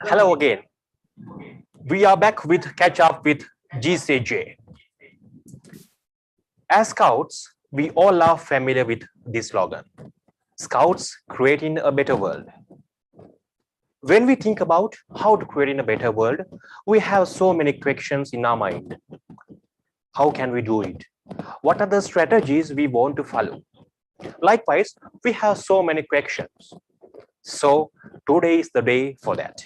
Hello again. We are back with Catch Up with GCJ. As Scouts, we all are familiar with this slogan. Scouts creating a better world. When we think about how to create in a better world, we have so many questions in our mind. How can we do it? What are the strategies we want to follow? Likewise, we have so many questions. So today is the day for that.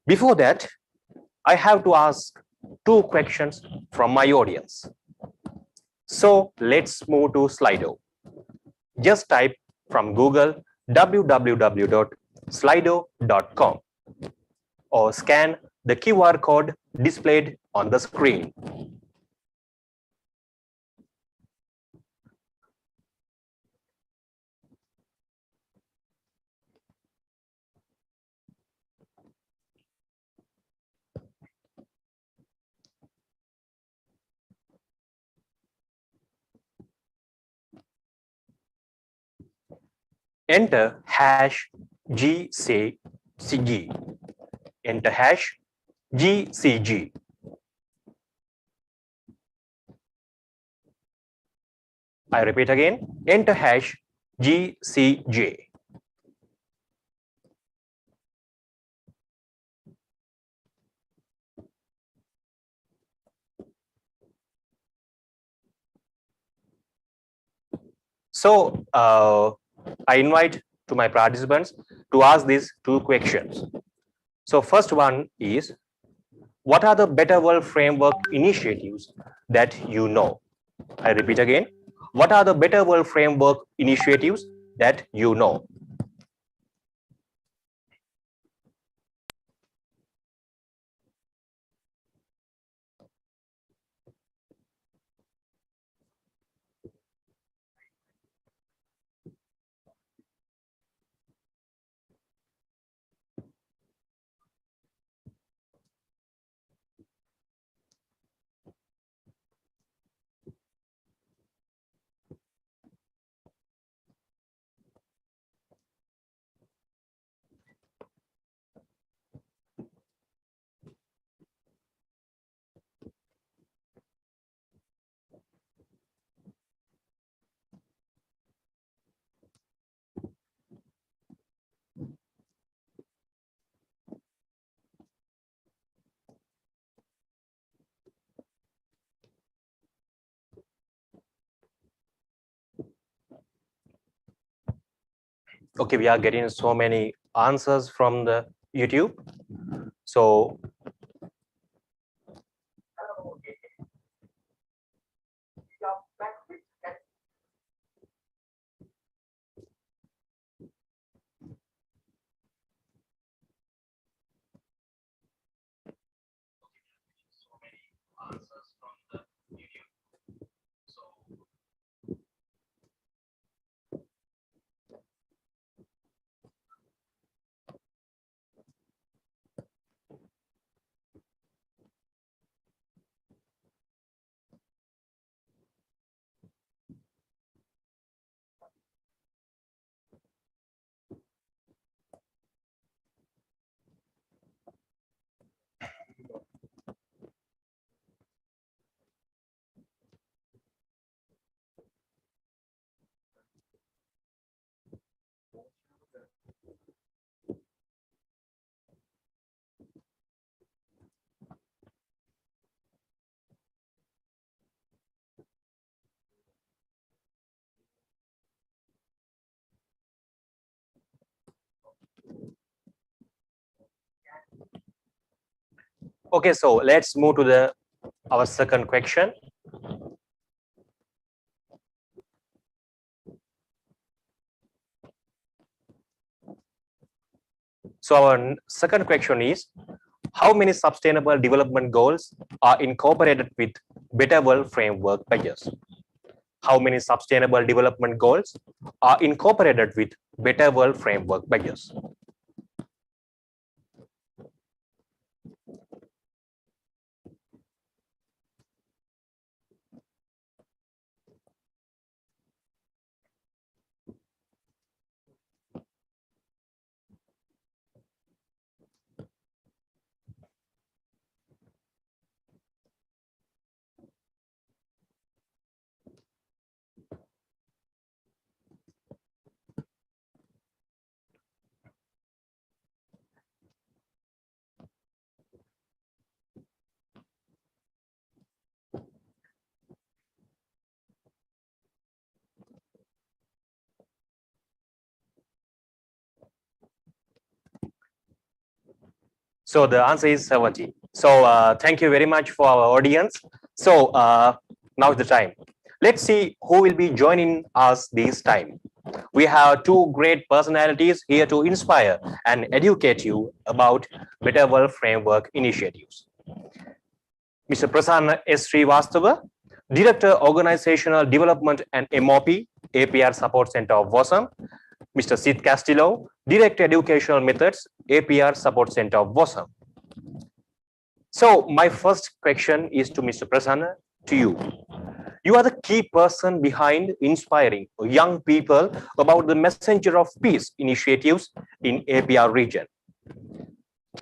Before that, I have to ask two questions from my audience. So let's move to Slido. Just type from Google www.slido.com or scan the QR code displayed on the screen. Enter hash GCG. Enter hash GCG. I repeat again, enter hash GCJ. So I invite to my participants to ask these two questions. So first one is, what are the Better World Framework initiatives that you know? I repeat again, what are the Better World Framework initiatives that you know? Okay, we are getting so many answers from the YouTube. So okay, so let's move to the our second question. So our second question is, how many sustainable development goals are incorporated with Better World Framework measures? How many sustainable development goals are incorporated with Better World Framework measures? So the answer is 70. So thank you very much for our audience. So now is the time. Let's see who will be joining us this time. We have two great personalities here to inspire and educate you about Better World Framework initiatives. Mr. Prassanna S. Srivastava, Director, Organizational Development and MoP, APR Support Center of WASM. Mr. Syd Castillo, Director, Educational Methods, APR Support Center of WASM. So my first question is to Mr. Prasanna, to you. You are the key person behind inspiring young people about the Messenger of Peace initiatives in APR region.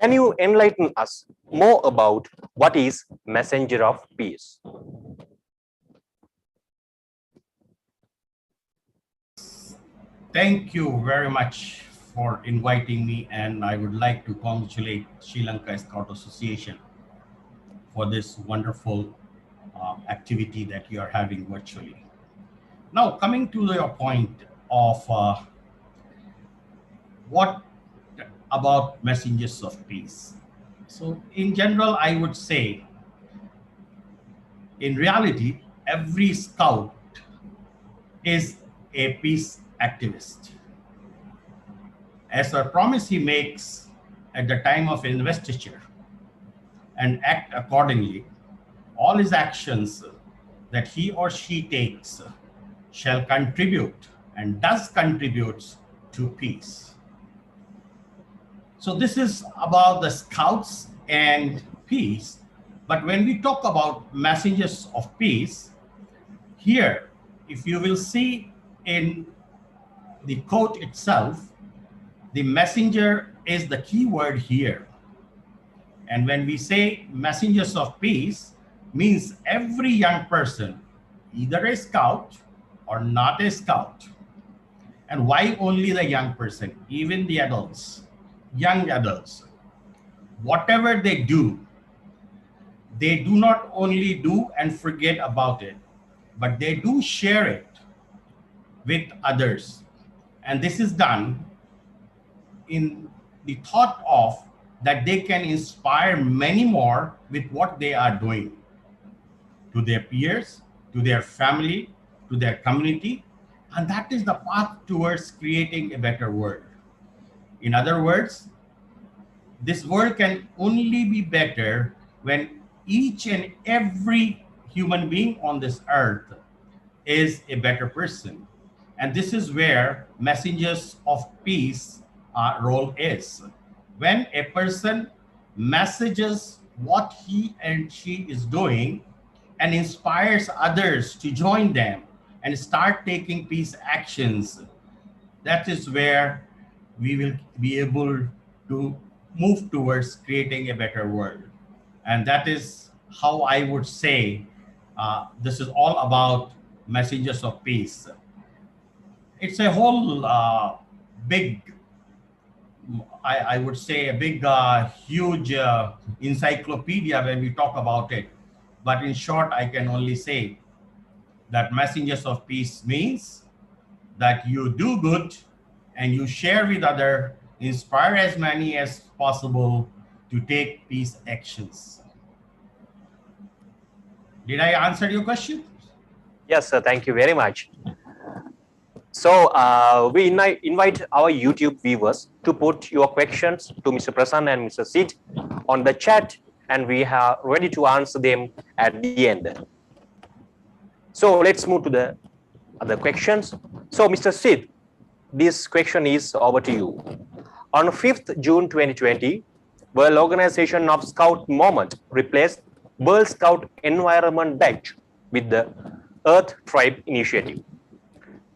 Can you enlighten us more about what is Messenger of Peace? Thank you very much for inviting me, and I would like to congratulate Sri Lanka Scout Association for this wonderful activity that you are having virtually. Now, coming to your point of what about messengers of peace. So in general, I would say, in reality, every scout is a peace activist. As a promise he makes at the time of investiture and act accordingly, all his actions that he or she takes shall contribute and does contribute to peace. So this is about the scouts and peace. But when we talk about messengers of peace, here, if you will see in the quote itself, the messenger is the key word here. And when we say messengers of peace, means every young person, either a scout or not a scout. And why only the young person? Even the adults, young adults, whatever they do not only do and forget about it, but they do share it with others. And this is done in the thought of that they can inspire many more with what they are doing to their peers, to their family, to their community. And that is the path towards creating a better world. In other words, this world can only be better when each and every human being on this earth is a better person. And this is where messengers of peace role is. When a person messages what he and she is doing and inspires others to join them and start taking peace actions, that is where we will be able to move towards creating a better world. And that is how I would say this is all about messengers of peace. It's a whole big, I would say, a big, huge encyclopedia when we talk about it. But in short, I can only say that messengers of peace means that you do good and you share with others, inspire as many as possible to take peace actions. Did I answer your question? Yes, sir. Thank you very much. So we invite our YouTube viewers to put your questions to Mr. Prasanna and Mr. Syd on the chat, and we are ready to answer them at the end. So let's move to the other questions. So Mr. Syd, this question is over to you. On 5th June 2020, World Organization of Scout Movement replaced World Scout Environment Badge with the Earth Tribe Initiative.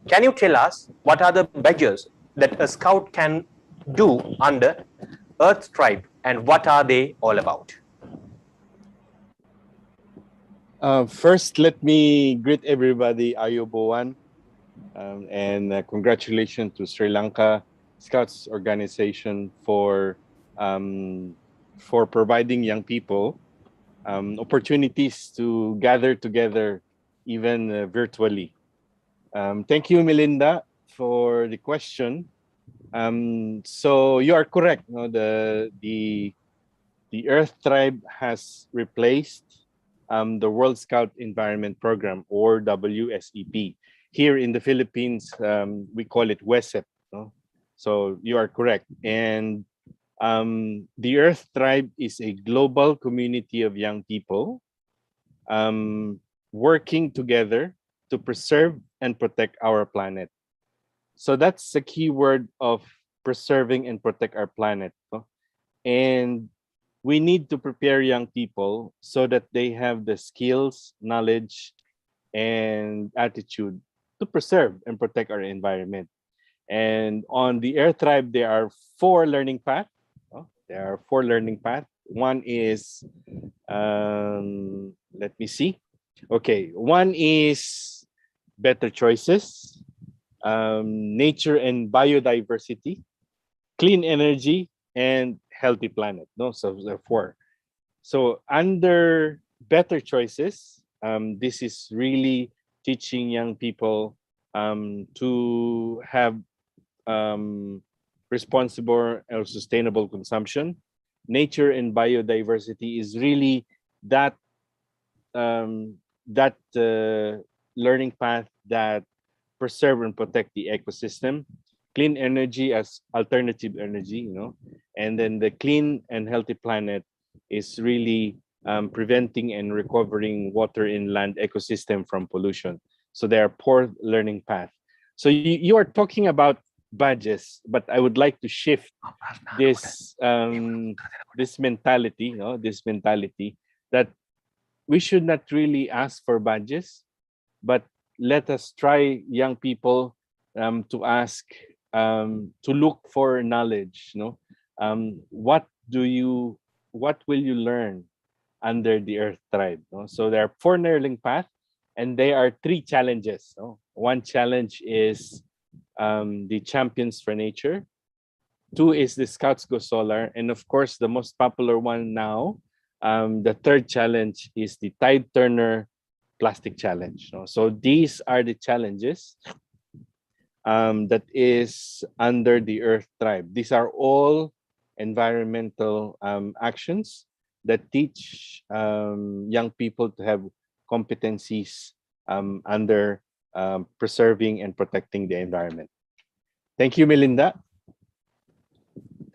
Can you tell us what are the badges that a scout can do under Earth Tribe and what are they all about? First, let me greet everybody, Ayubowan, and congratulations to Sri Lanka Scouts Organization for providing young people opportunities to gather together, even virtually. Thank you, Milinda, for the question. So you are correct. No, the the Earth Tribe has replaced the World Scout Environment Program, or WSEP. Here in the Philippines, we call it WESEP. No? So you are correct. And the Earth Tribe is a global community of young people working together to preserve and protect our planet. So that's the key word of preserving and protect our planet. No? And we need to prepare young people so that they have the skills, knowledge, and attitude to preserve and protect our environment. And on the Earth Tribe, there are 4 learning paths. There are 4 learning paths. One is, let me see. Okay, one is better choices, nature and biodiversity, clean energy, and healthy planet. No, so there are 4. So under better choices, this is really teaching young people to have responsible or sustainable consumption. Nature and biodiversity is really that learning path that preserve and protect the ecosystem. Clean energy as alternative energy, and then the clean and healthy planet is really preventing and recovering water in land ecosystem from pollution. So there are 4 learning paths. So you are talking about badges, but I would like to shift this this mentality, this mentality that we should not really ask for badges, but let us try young people to ask, to look for knowledge. What will you learn under the Earth Tribe? So there are 4 learning paths, and there are 3 challenges. One challenge is the Champions for Nature. 2 is the Scouts Go Solar, and of course the most popular one now, the 3rd challenge is the Tide Turner Plastic Challenge. So these are the challenges that is under the Earth Tribe. These are all environmental actions that teach young people to have competencies under preserving and protecting the environment. Thank you, Milinda.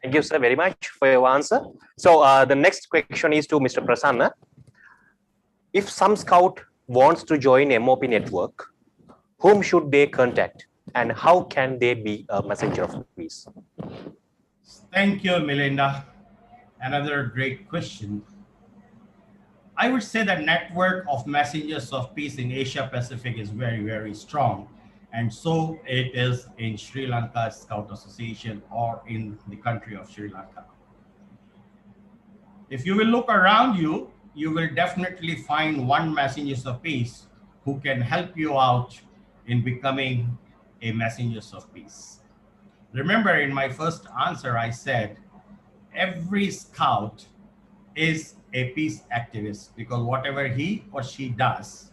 Thank you, sir, very much for your answer. So the next question is to Mr. Prasanna. If some scout wants to join MoP network, whom should they contact, and how can they be a messenger of peace? Thank you, Milinda. Another great question. I would say the network of messengers of peace in Asia Pacific is very, very strong. And so it is in Sri Lanka Scout Association or in the country of Sri Lanka. If you will look around you, you will definitely find one messengers of peace who can help you out in becoming a messengers of peace. Remember, in my first answer, I said every scout is a peace activist because whatever he or she does,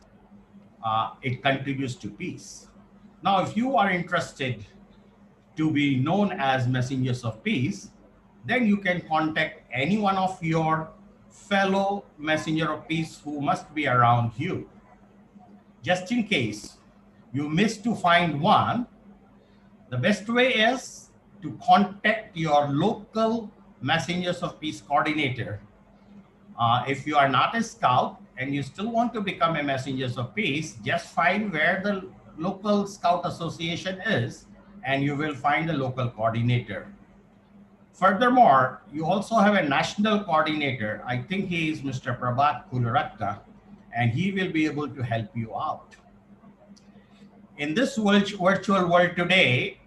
it contributes to peace. Now, if you are interested to be known as messengers of peace, then you can contact any one of your fellow messenger of peace who must be around you. Just in case you miss to find one, the best way is to contact your local messengers of peace coordinator. If you are not a scout and you still want to become a messengers of peace, just find where the local scout association is and you will find the local coordinator. Furthermore, you also have a national coordinator. I think he is Mr. Prabhat Kularatka, and he will be able to help you out. In this virtual world today,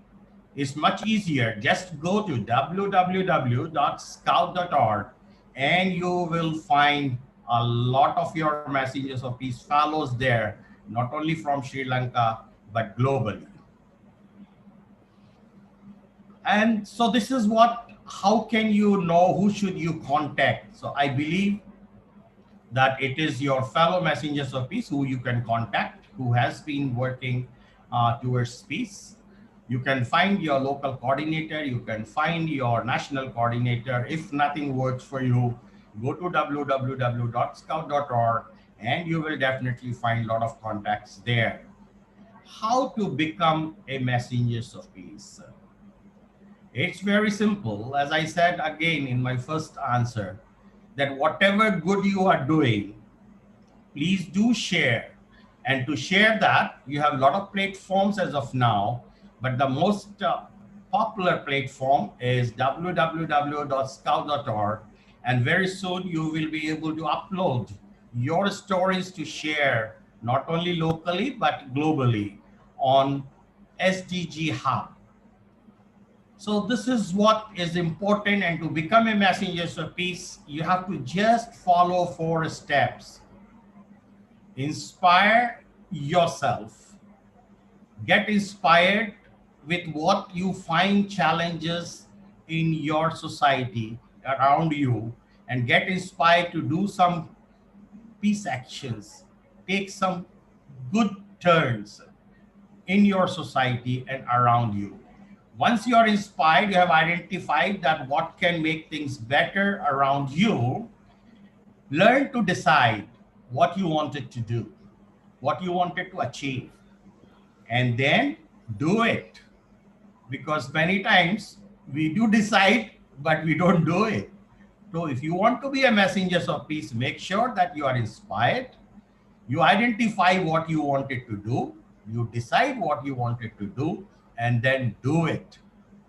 it's much easier. Just go to www.scout.org and you will find a lot of your messengers of peace fellows there, not only from Sri Lanka, but globally. And so this is how can you know who should you contact? So I believe that it is your fellow messengers of peace who you can contact, who has been working towards peace. You can find your local coordinator, you can find your national coordinator. If nothing works for you, go to www.scout.org and you will definitely find a lot of contacts there. How to become a messenger of peace? It's very simple. As I said again in my first answer, that whatever good you are doing, please do share. And to share that, you have a lot of platforms as of now, but the most popular platform is www.scout.org. And very soon you will be able to upload your stories to share, not only locally, but globally on SDG Hub. So this is what is important, and to become a messenger of peace, you have to just follow 4 steps. Inspire yourself. Get inspired with what you find challenges in your society around you, and get inspired to do some peace actions. Take some good turns in your society and around you. Once you are inspired, you have identified that what can make things better around you, learn to decide what you wanted to do, what you wanted to achieve, and then do it. Because many times we do decide, but we don't do it. So if you want to be a messenger of peace, make sure that you are inspired. You identify what you wanted to do, you decide what you wanted to do, and then do it.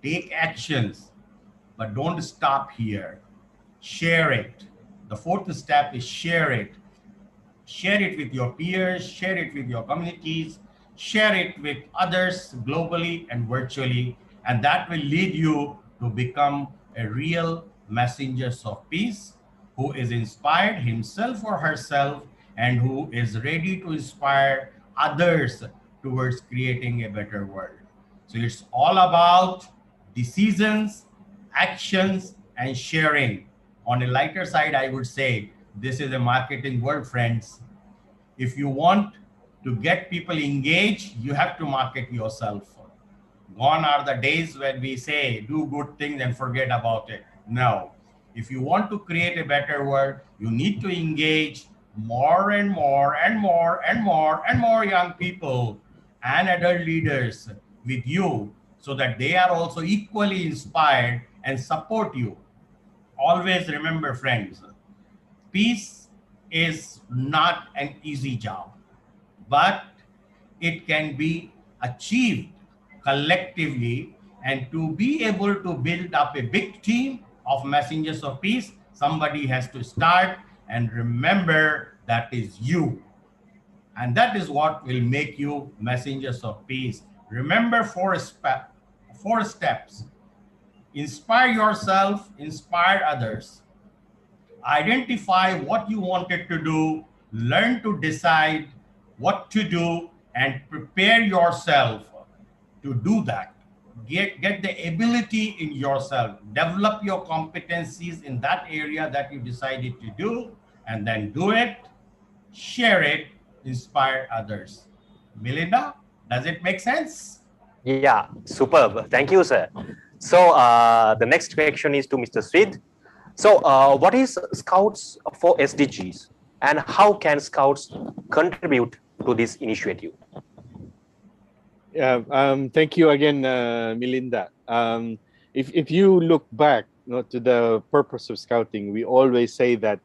Take actions, but don't stop here. Share it. The 4th step is share it. Share it with your peers, share it with your communities, share it with others globally and virtually, and that will lead you to become a real messenger of peace who is inspired himself or herself and who is ready to inspire others towards creating a better world. So it's all about decisions, actions, and sharing. On a lighter side, I would say this is a marketing word, friends. If you want to get people engaged, you have to market yourself. Gone are the days when we say, do good things and forget about it. No. If you want to create a better world, you need to engage more and more and more and more and more young people and adult leaders with you so that they are also equally inspired and support you. Always remember, friends, peace is not an easy job, but it can be achieved collectively. And to be able to build up a big team of messengers of peace, somebody has to start, and remember that is you. And that is what will make you messengers of peace. Remember 4 steps. Inspire yourself, inspire others. Identify what you wanted to do, learn to decide what to do, and prepare yourself to do that. Get the ability in yourself, develop your competencies in that area that you decided to do, and then do it, share it, inspire others. Milinda, does it make sense? Yeah, superb. Thank you, sir. So the next question is to Mr. Syd. So what is Scouts for SDGs, and how can Scouts contribute to this initiative? Yeah, thank you again, Milinda. If you look back, to the purpose of Scouting, we always say that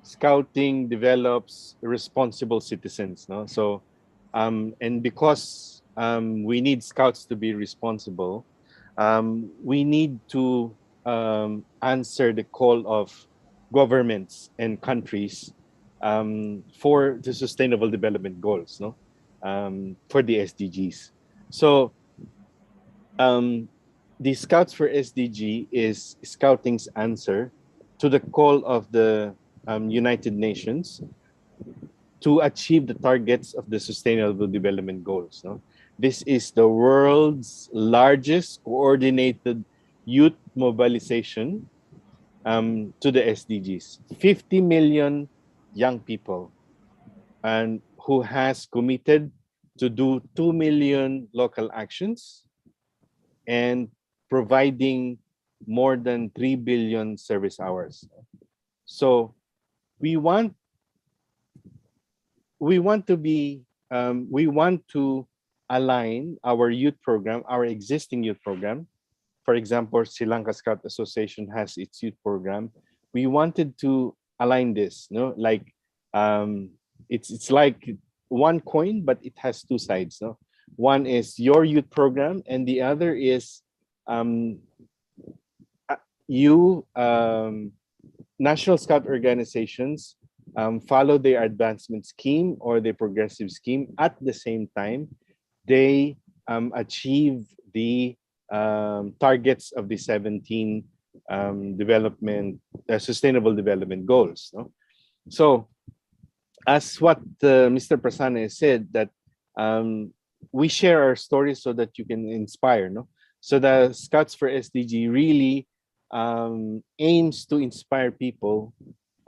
Scouting develops responsible citizens. No? So, and because we need Scouts to be responsible, we need to answer the call of governments and countries for the Sustainable Development Goals, no, for the SDGs. So, the Scouts for SDG is Scouting's answer to the call of the United Nations to achieve the targets of the Sustainable Development Goals. No? This is the world's largest coordinated youth mobilization to the SDGs. 50 million young people, and who has committed to do 2 million local actions and providing more than 3 billion service hours. So we want to be we want to align our youth program, our existing youth program. For example, Sri Lanka Scout Association has its youth program. We wanted to align this, no, like it's like one coin, but it has two sides. No, one is your youth program, and the other is um, you National Scout organizations follow their advancement scheme or their progressive scheme. At the same time, they achieve the targets of the 17 development sustainable development goals. No? So as what Mr. Prassanna has said, that we share our stories so that you can inspire. No, so the Scouts for SDG really aims to inspire people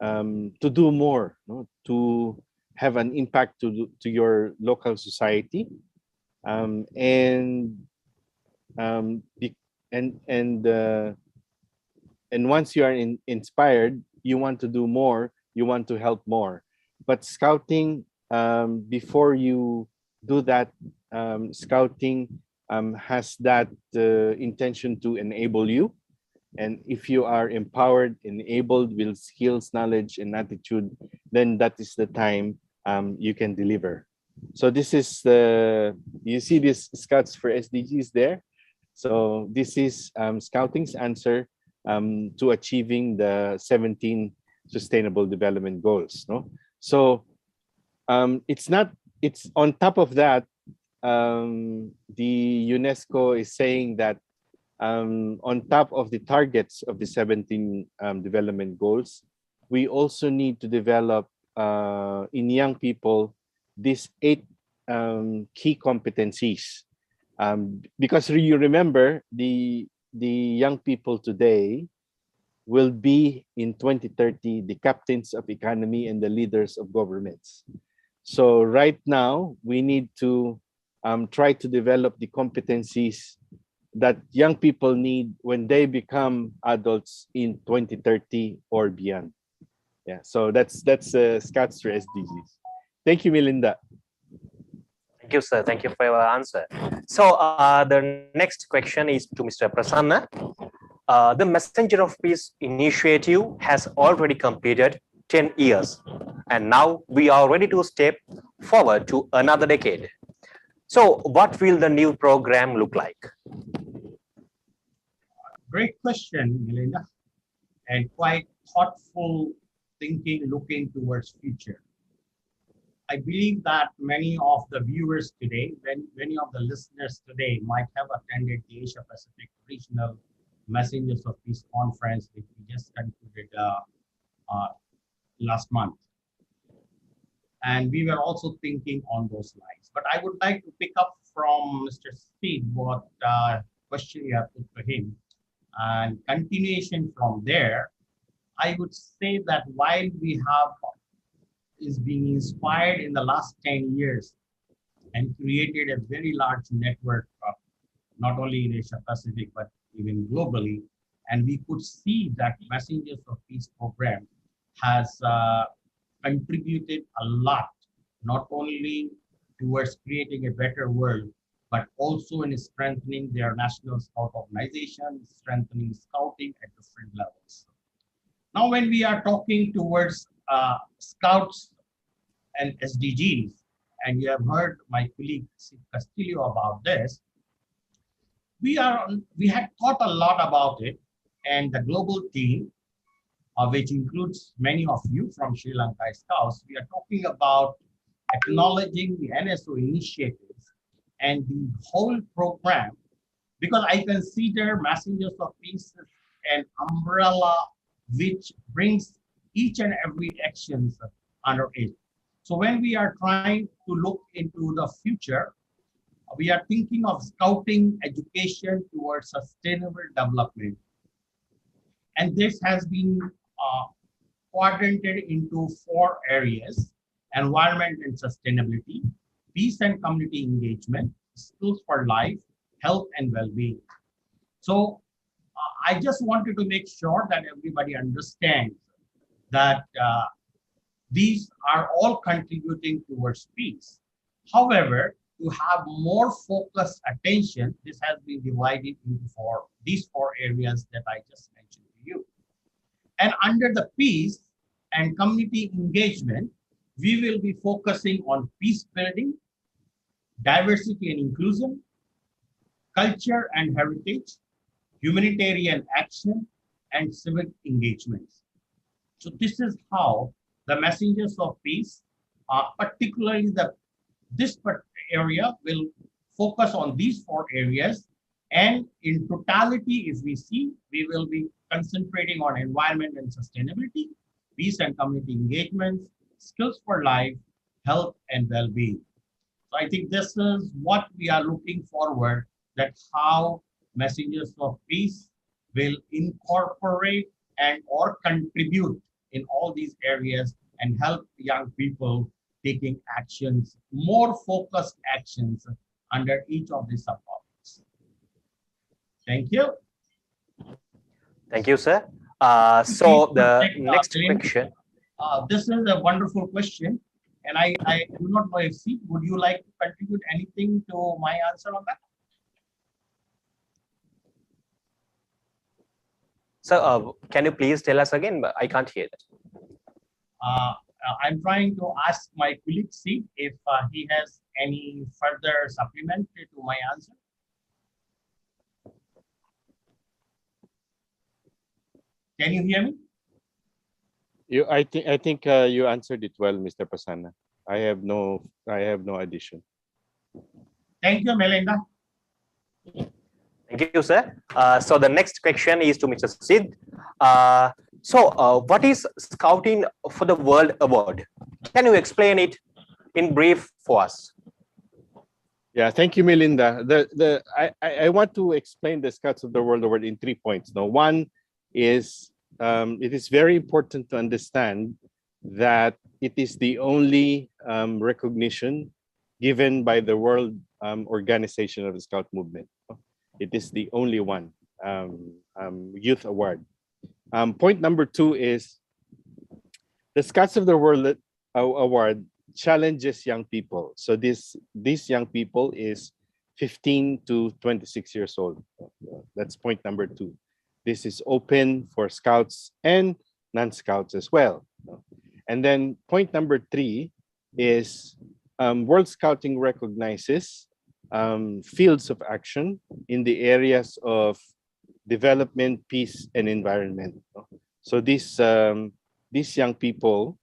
to do more, no? To have an impact to your local society, and be- and once you are inspired, you want to do more, you want to help more. But scouting, before you do that, scouting has that intention to enable you. And if you are empowered, enabled with skills, knowledge, and attitude, then that is the time you can deliver. So this is you see this Scouts for SDGs there. So this is Scouting's answer to achieving the 17 Sustainable Development Goals. No, so it's not. It's on top of that. The UNESCO is saying that on top of the targets of the 17 development goals, we also need to develop in young people these 8 key competencies. Because you remember, the young people today will be in 2030 the captains of economy and the leaders of governments. So right now we need to try to develop the competencies that young people need when they become adults in 2030 or beyond. Yeah, so that's Scouts for SDGs. Thank you, Milinda. Thank you, sir. Thank you for your answer. So the next question is to Mr. Prasanna. The Messenger of Peace initiative has already completed 10 years, and now we are ready to step forward to another decade. So what will the new program look like? Great question, Milinda, and quite thoughtful thinking looking towards future. I believe that many of the viewers today, many of the listeners today might have attended the Asia Pacific Regional Messengers of Peace Conference, which we just concluded last month. And we were also thinking on those lines. But I would like to pick up from Mr. Syd what question you have put to him. And continuation from there, I would say that while we have is being inspired in the last 10 years and created a very large network, not only in Asia Pacific, but even globally. And we could see that Messengers of Peace program has contributed a lot, not only towards creating a better world, but also in strengthening their national scout organization, strengthening scouting at different levels. Now, when we are talking towards scouts and SDGs, and you have heard my colleague Syd Castillo about this, we had thought a lot about it, and the global team, which includes many of you from Sri Lanka Scouts, we are talking about acknowledging the NSO initiatives and the whole program, because I consider Messengers of Peace an umbrella which brings each and every action under it. So when we are trying to look into the future, we are thinking of scouting education towards sustainable development. And this has been quadranted into 4 areas: environment and sustainability, peace and community engagement, skills for life, health and well-being. So I just wanted to make sure that everybody understands that these are all contributing towards peace. However, to have more focused attention, this has been divided into these four areas that I just mentioned to you. And under the peace and community engagement, we will be focusing on peace building, diversity and inclusion, culture and heritage, humanitarian action, and civic engagements. So this is how the messengers of peace, particularly this area, will focus on these four areas. And in totality, if we see, we will be concentrating on environment and sustainability, peace and community engagements, skills for life, health and well-being. So I think this is what we are looking forward, that how messengers of peace will incorporate and or contribute in all these areas and help young people taking actions, more focused actions under each of these subtopics. Thank you. Thank you, sir. So the next question. This is a wonderful question. And I do not know if Syd, would you like to contribute anything to my answer on that? So can you please tell us again? I can't hear that. I'm trying to ask my colleague Syd if he has any further supplement to my answer. Can you hear me? I think you answered it well, Mr. Prassanna. I have no addition. Thank you, Milinda. Thank you, sir. So the next question is to Mr. Syd. What is Scouting for the World Award? Can you explain it in brief for us? Yeah, thank you, Milinda. I want to explain the Scouts of the World Award in 3 points. Now, one is it is very important to understand that it is the only recognition given by the World Organization of the Scout Movement. It is the only one youth award. Point number 2 is the Scouts of the World Award challenges young people. So these young people is 15 to 26 years old. That's point number 2. This is open for Scouts and non-Scouts as well. And then point number 3 is World Scouting recognizes fields of action in the areas of development, peace, and environment. So these young people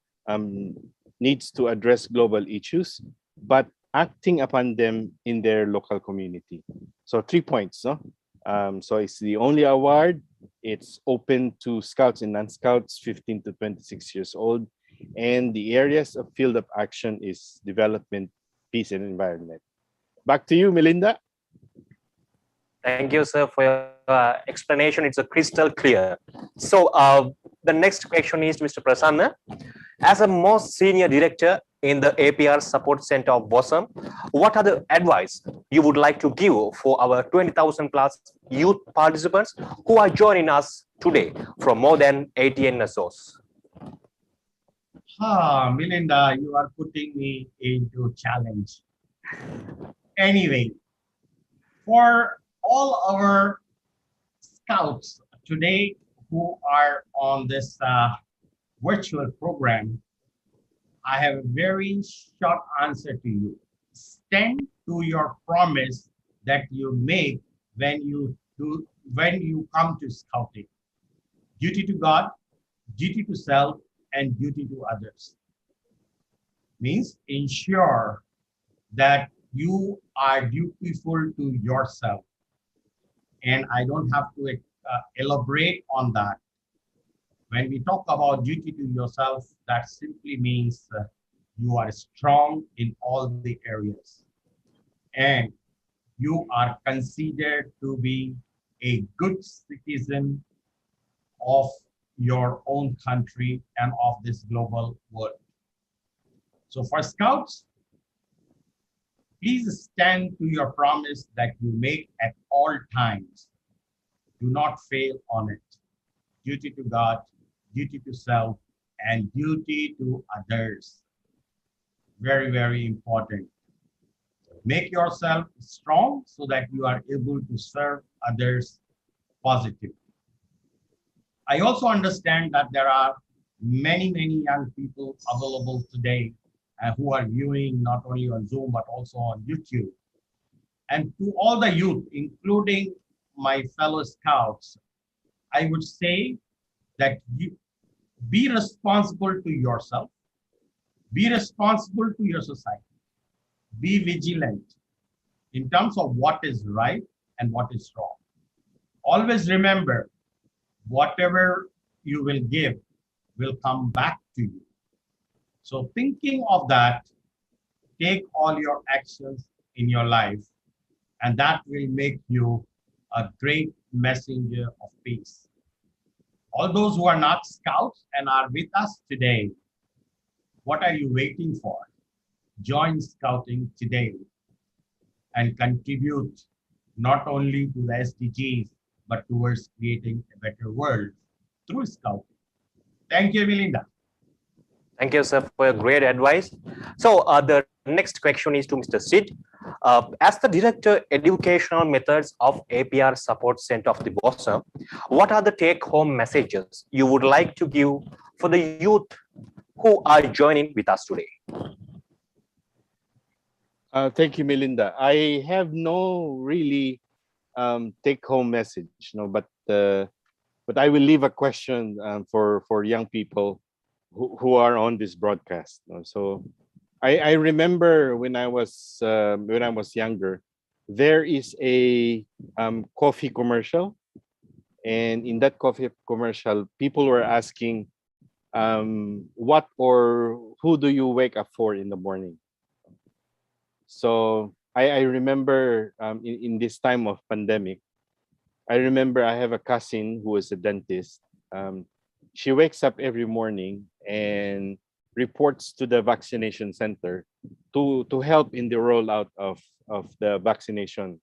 needs to address global issues, but acting upon them in their local community. So 3 points. No? So it's the only award. It's open to Scouts and non-Scouts, 15 to 26 years old. And the areas of field of action is development, peace, and environment. Back to you, Milinda. Thank you, sir, for your explanation. It's a crystal clear. So the next question is to Mr. Prassanna. As a most senior director in the APR Support Center of Bosom, what are the advice you would like to give for our 20,000 plus youth participants who are joining us today from more than 80 NSOs? Milinda, you are putting me into challenge. Anyway, for all our Scouts today who are on this virtual program, I have a very short answer to you. Stand to your promise that you make when you come to Scouting. Duty to God, duty to self, and duty to others. Means ensure that you are dutiful to yourself. And I don't have to elaborate on that. When we talk about duty to yourself, that simply means you are strong in all the areas. And you are considered to be a good citizen of your own country and of this global world. So for Scouts, please stand to your promise that you make at all times. Do not fail on it. Duty to God, duty to self, and duty to others. Very, very important. Make yourself strong so that you are able to serve others positively. I also understand that there are many, many young people available today who are viewing not only on Zoom but also on YouTube. And to all the youth, including my fellow scouts, I would say that you be responsible to yourself, be responsible to your society, be vigilant in terms of what is right and what is wrong. Always remember, whatever you will give will come back to you. So thinking of that, take all your actions in your life, and that will make you a great messenger of peace. All those who are not scouts and are with us today, what are you waiting for? Join scouting today and contribute not only to the SDGs, but towards creating a better world through scouting. Thank you, Milinda. Thank you, sir, for your great advice. So the next question is to Mr. Syd. As the Director, Educational Methods of APR Support Center of the BOSM, what are the take-home messages you would like to give for the youth who are joining with us today? Thank you, Milinda. I have no really take-home message, but I will leave a question for young people who are on this broadcast. So I remember when I was younger, there is a coffee commercial, and in that coffee commercial, people were asking, what or who do you wake up for in the morning? So I remember in this time of pandemic, I remember I have a cousin who is a dentist. She wakes up every morning and reports to the vaccination center to help in the rollout of the vaccination.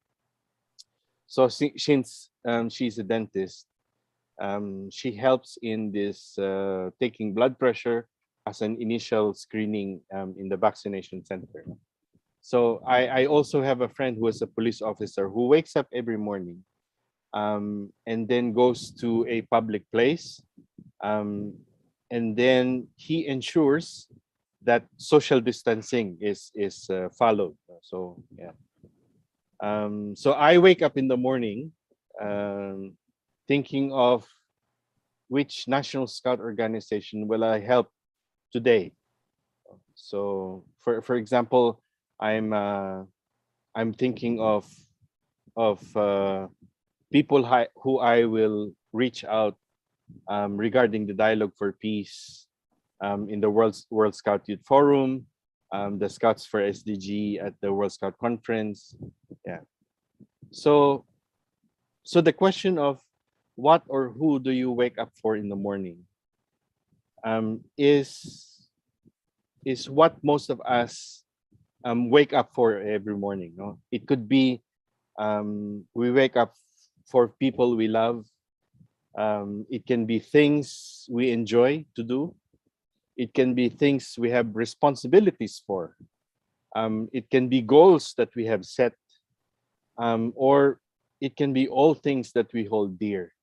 So since she's a dentist, she helps in this taking blood pressure as an initial screening in the vaccination center. So I also have a friend who is a police officer who wakes up every morning and then goes to a public place, and then he ensures that social distancing is followed. So yeah. So I wake up in the morning thinking of which National Scout organization will I help today. So for example, I'm thinking of people who I will reach out regarding the Dialogue for Peace in the World Scout Youth Forum, the Scouts for SDG at the World Scout Conference. Yeah. So the question of what or who do you wake up for in the morning is what most of us wake up for every morning. No? It could be we wake up for people we love. It can be things we enjoy to do. It can be things we have responsibilities for. It can be goals that we have set, or it can be all things that we hold dear.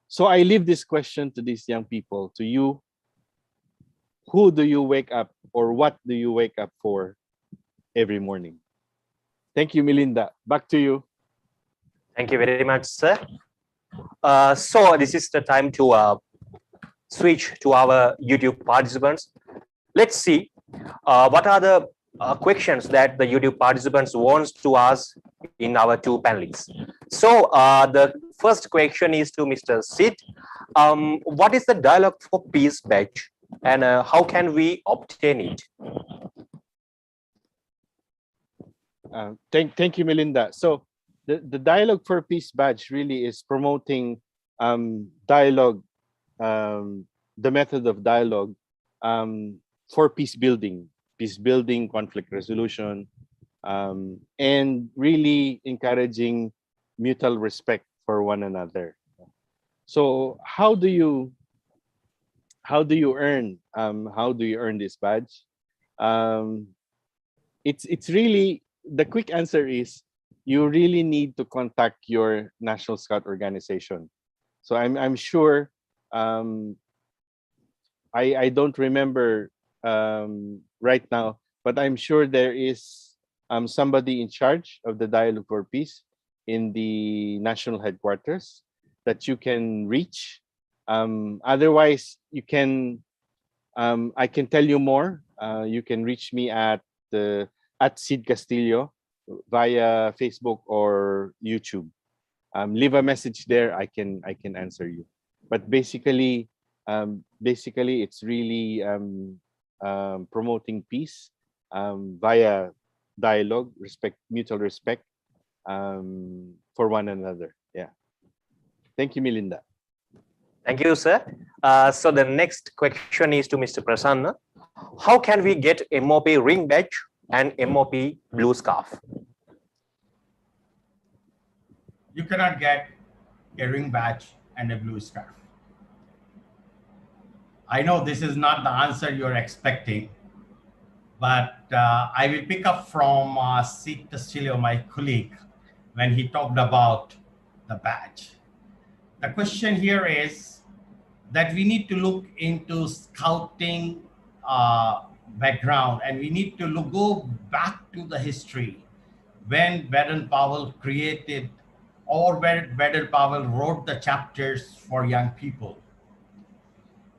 So I leave this question to these young people, to you. Who do you wake up, or what do you wake up for every morning? Thank you, Milinda. Back to you. Thank you very much, sir. So this is the time to switch to our YouTube participants. Let's see what are the questions that the YouTube participants wants to ask in our two panelists. So the first question is to Mr. Syd. What is the Dialogue for Peace badge, and how can we obtain it? Thank you, Milinda. So the Dialogue for Peace badge really is promoting dialogue, the method of dialogue for peace building, conflict resolution, and really encouraging mutual respect for one another. So how do you how do you earn this badge? Um, it's really, the quick answer is you really need to contact your National Scout organization. So I'm sure, um, I don't remember right now, but I'm sure there is somebody in charge of the Dialogue for Peace in the national headquarters that you can reach. Otherwise, you can, I can tell you more. You can reach me at Syd Castillo via Facebook or YouTube. Leave a message there. I can answer you. But basically, it's really promoting peace via dialogue, mutual respect for one another. Yeah. Thank you, Milinda. Thank you, sir. So the next question is to Mr. Prasanna. How can we get MoP ring badge and MoP blue scarf? You cannot get a ring badge and a blue scarf. I know this is not the answer you're expecting, but I will pick up from Syd Castillo, my colleague, when he talked about the badge. The question here is that we need to look into scouting background, and we need to go back to the history when Baden-Powell created, or when Baden-Powell wrote the chapters for young people.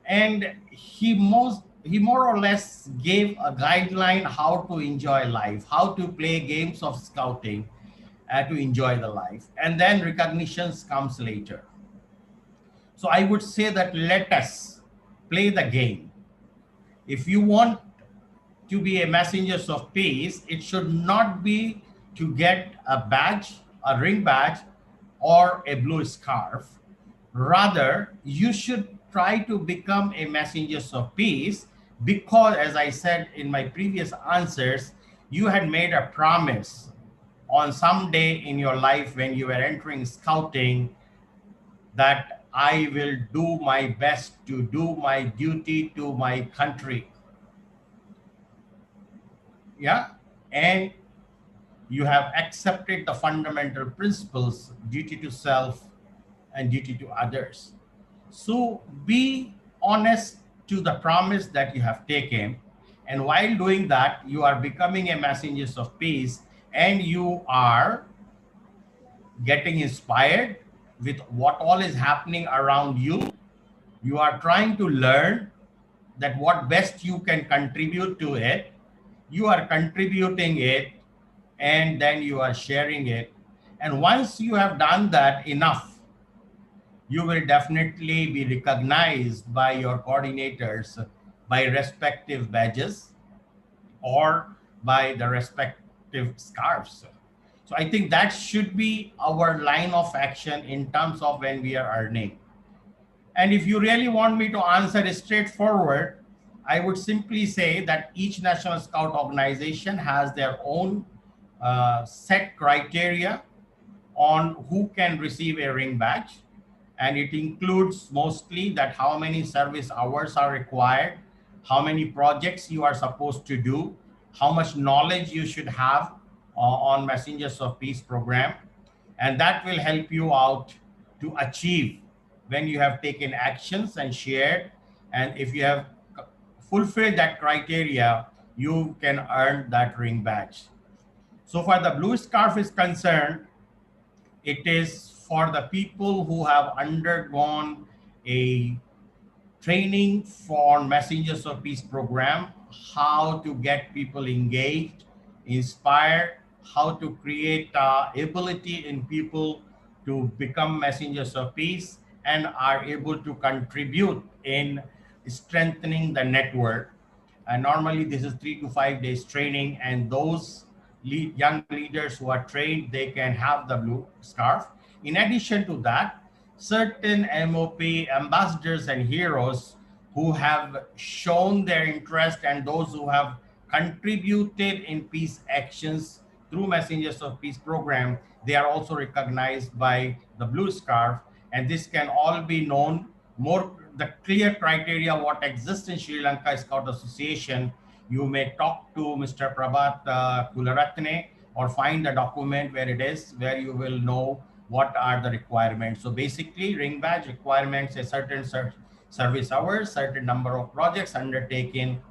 And he more or less gave a guideline how to enjoy life, how to play games of scouting to enjoy the life, and then recognitions comes later. So I would say that let us play the game. If you want to be a messengers of peace, it should not be to get a badge, a ring badge, or a blue scarf. Rather, you should try to become a messengers of peace, because, as I said in my previous answers, you had made a promise on some day in your life when you were entering scouting that I will do my best to do my duty to my country. Yeah. And you have accepted the fundamental principles, duty to self and duty to others. So be honest to the promise that you have taken. And while doing that, you are becoming a messengers of peace, and you are getting inspired with what all is happening around you. You are trying to learn that what best you can contribute to it. You are contributing it, and then you are sharing it. And once you have done that enough, you will definitely be recognized by your coordinators by respective badges or by the respective scarves. So I think that should be our line of action in terms of when we are earning. And if you really want me to answer it straightforward, I would simply say that each National Scout organization has their own set criteria on who can receive a ring badge. And it includes mostly that how many service hours are required, how many projects you are supposed to do, how much knowledge you should have on Messengers of Peace program. And that will help you out to achieve when you have taken actions and shared. And if you have fulfilled that criteria, you can earn that ring badge. So far the blue scarf is concerned, it is for the people who have undergone a training for Messengers of Peace program, how to get people engaged, inspired, how to create ability in people to become Messengers of Peace, and are able to contribute in strengthening the network. And normally this is 3 to 5 days training, and those young leaders who are trained, they can have the blue scarf. In addition to that, certain MOP ambassadors and heroes who have shown their interest and those who have contributed in peace actions through Messengers of Peace program, they are also recognized by the blue scarf. And this can all be known, more the clear criteria what exists in Sri Lanka Scout Association, you may talk to Mr. Prabhat Kularatne or find the document where it is, where you will know what are the requirements. So basically, ring badge requirements a certain service hours, certain number of projects undertaken,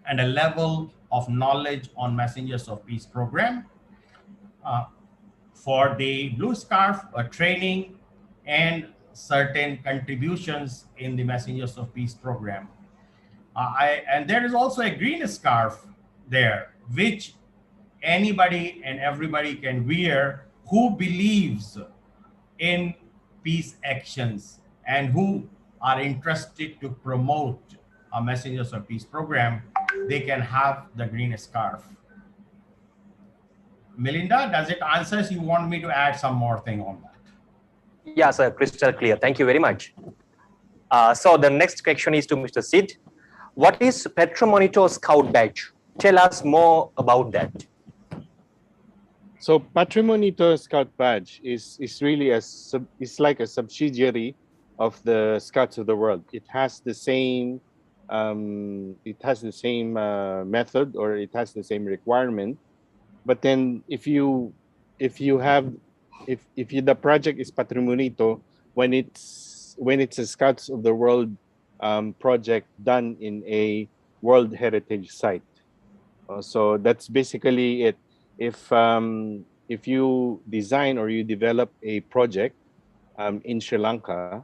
and a level of knowledge on Messengers of Peace program. For the blue scarf, a training and certain contributions in the Messengers of Peace program. And there is also a green scarf there, which anybody and everybody can wear who believes in peace actions and who are interested to promote a Messengers of Peace program. They can have the green scarf. Milinda, does it answer? You want me to add some more thing on that? Yeah, sir, crystal clear. Thank you very much. So the next question is to Mr. Syd. What is Patrimonito Scout Badge? Tell us more about that. So Patrimonito Scout Badge is really it's like a subsidiary of the Scouts of the World. It has the same method, or it has the same requirement. But then if the project is Patrimonito, when it's a Scouts of the World project done in a World Heritage Site. So that's basically it. If you design or you develop a project in Sri Lanka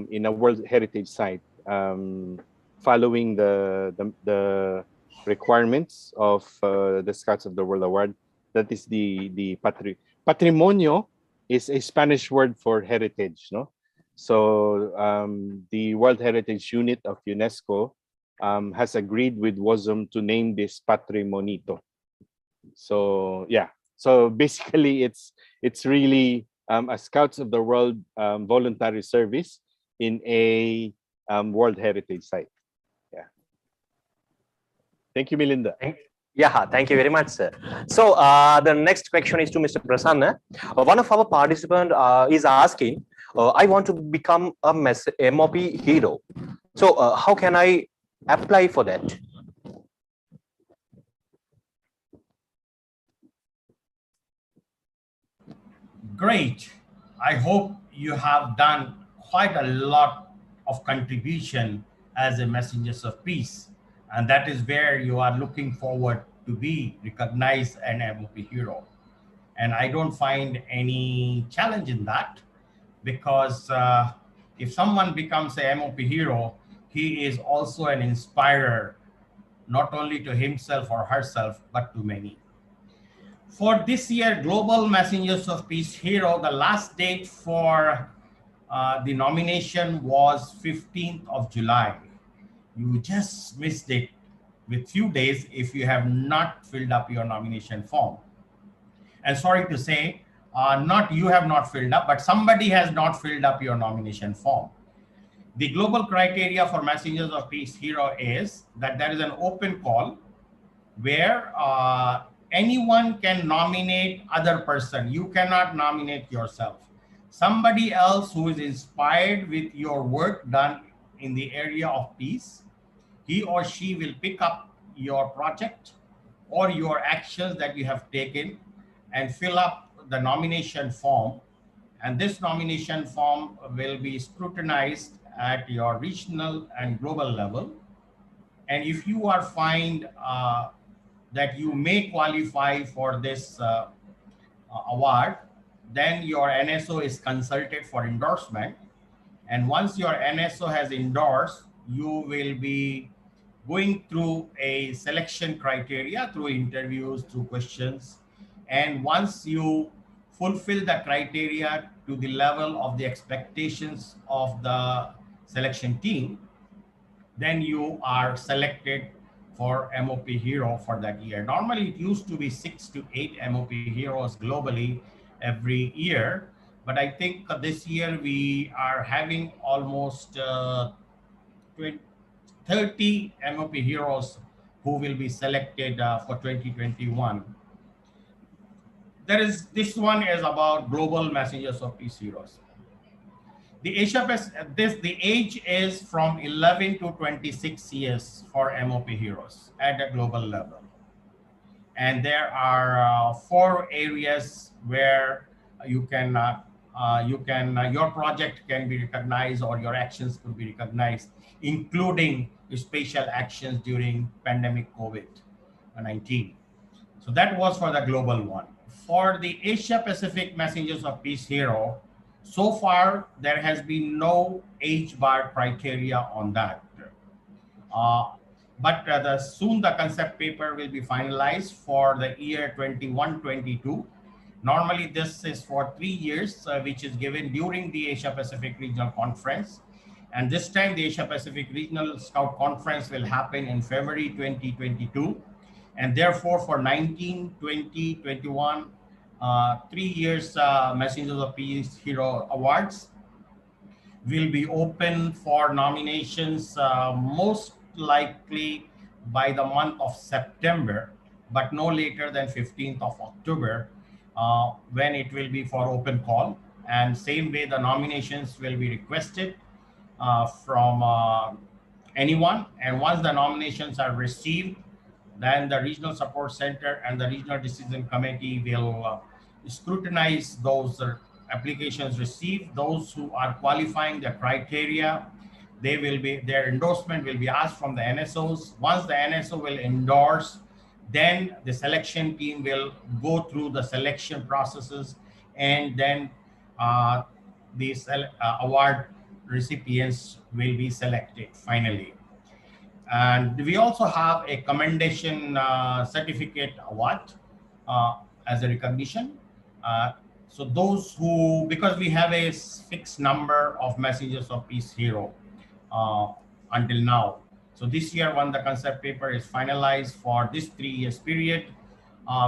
in a World Heritage Site, following the requirements of the Scouts of the World Award, that is the patrimonio is a Spanish word for heritage, no? So the World Heritage Unit of UNESCO has agreed with WOSM to name this Patrimonito. So yeah, so basically it's really a Scouts of the World voluntary service in a World Heritage Site. Yeah. Thank you, Milinda. Yeah, thank you very much, sir. So the next question is to Mr. Prassanna. One of our participants is asking, I want to become a MoP hero. So how can I apply for that? Great. I hope you have done quite a lot of contribution as a Messengers of Peace. And that is where you are looking forward to be recognized an MoP hero. And I don't find any challenge in that, because if someone becomes a MoP hero, he is also an inspirer, not only to himself or herself, but to many. For this year, Global Messengers of Peace Hero, the last date for the nomination was 15th of July. You just missed it with few days if you have not filled up your nomination form. And sorry to say, not you have not filled up, but somebody has not filled up your nomination form. The global criteria for Messengers of Peace Hero is that there is an open call where anyone can nominate other person. You cannot nominate yourself. Somebody else who is inspired with your work done in the area of peace, he or she will pick up your project or your actions that you have taken and fill up the nomination form. And this nomination form will be scrutinized at your regional and global level. And if you are find that you may qualify for this award, then your NSO is consulted for endorsement. And once your NSO has endorsed, you will be going through a selection criteria, through interviews, through questions. And once you fulfill the criteria to the level of the expectations of the selection team, then you are selected for MoP hero for that year. Normally it used to be 6 to 8 MoP heroes globally every year, but I think this year we are having almost 30 MoP heroes who will be selected for 2021. This one is about Global Messengers of Peace Heroes. The the age is from 11 to 26 years for MOP heroes at a global level. And there are 4 areas where you can your project can be recognized or your actions could be recognized, including special actions during pandemic COVID-19. So that was for the global one. For the Asia Pacific Messengers of Peace Hero, so far there has been no age bar criteria on that. But soon the concept paper will be finalized for the year 21-22. Normally this is for 3 years, which is given during the Asia Pacific Regional Conference. And this time the Asia Pacific Regional Scout Conference will happen in February 2022. And therefore for 19, 20, 21, 3 years Messengers of Peace Hero Awards will be open for nominations most likely by the month of September, but no later than 15th of October, when it will be for open call. And same way the nominations will be requested from anyone. And once the nominations are received, then the Regional Support Center and the Regional Decision Committee will scrutinize those applications received. Those who are qualifying the criteria, their endorsement will be asked from the NSOs. Once the NSO will endorse, then the selection team will go through the selection processes, and then these award recipients will be selected finally. And we also have a commendation certificate award as a recognition. So those who, because we have a fixed number of Messengers of Peace Hero until now. So this year, when the concept paper is finalized for this 3 years period,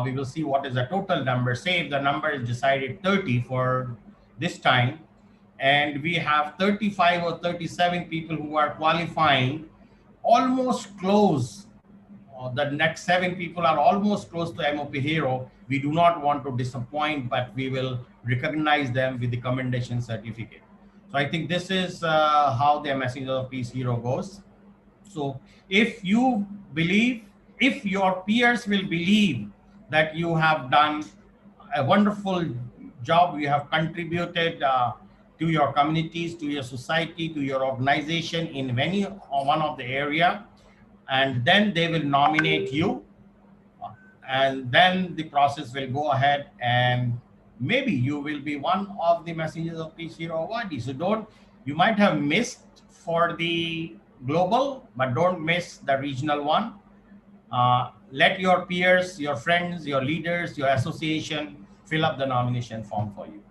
we will see what is the total number. Say if the number is decided 30 for this time, and we have 35 or 37 people who are qualifying, almost close. The next 7 people are almost close to MOP Hero. We do not want to disappoint, but we will recognize them with the commendation certificate. So I think this is how the Messenger of Peace Hero goes. So if you believe, if your peers will believe that you have done a wonderful job, you have contributed to your communities, to your society, to your organization in one of the area, and then they will nominate you, and then the process will go ahead, and maybe you will be one of the Messengers of Peace Hero awardees. So you might have missed for the global, but don't miss the regional one. Let your peers, your friends, your leaders, your association fill up the nomination form for you.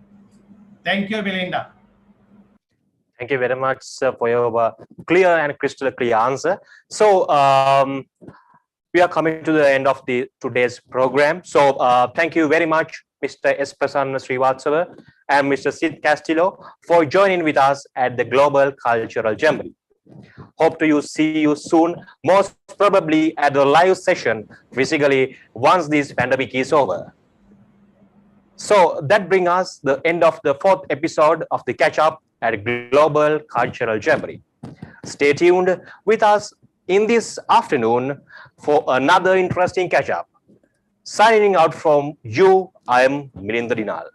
Thank you, Milinda. Thank you very much, sir, for your clear and crystal clear answer. So we are coming to the end of today's program. So thank you very much, Mr. S. Prassanna Srivatsava and Mr. Syd Castillo, for joining with us at the Global Cultural Jamboree. Hope to see you soon, most probably at the live session physically once this pandemic is over. So that brings us the end of the 4th episode of the Catch-Up at Global Cultural Jamboree. Stay tuned with us in this afternoon for another interesting catch-up. Signing out from you, I am Milinda Dinal.